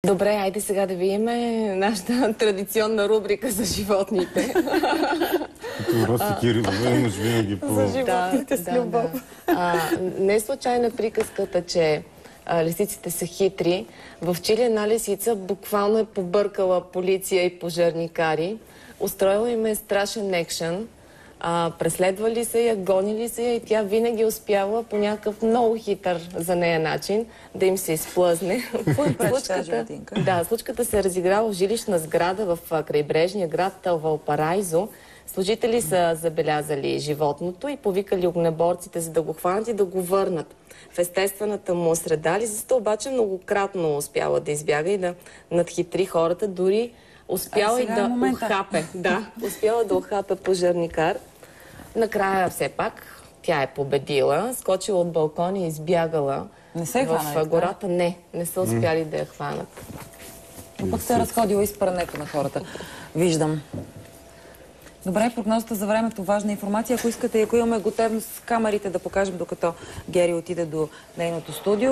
Добре, айде сега да видим нашата традиционна рубрика за животните. Като Роси Кирилова имаш винаги по... За животните с любов. Не е случайна приказката, че лисиците са хитри. В Чили една лисица буквално е побъркала полиция и пожарникари. Устроила им е страшен екшън. Преследвали се я, гонили се я и тя винаги успяла по някакъв много хитър за нея начин да им се изплъзне. Случката се е разиграла в жилищна сграда в крайбрежния град Валпараизо. Служители са забелязали животното и повикали огнеборците, за да го хванат и да го върнат в естествената му среда. Лисицата обаче многократно успяла да избяга и да надхитри хората, дори успяла и да охапе. Успяла да охапе пожарникар. Накрая все пак тя е победила, скочила от балкона и избягала в гората. Не са успяли да я хванат. Но пък се е разходила из прането на хората. Виждам. Добре, прогнозата за времето, важна информация. Ако искате, ако имаме готовност с камерите да покажем, докато Гери отиде до нейното студио.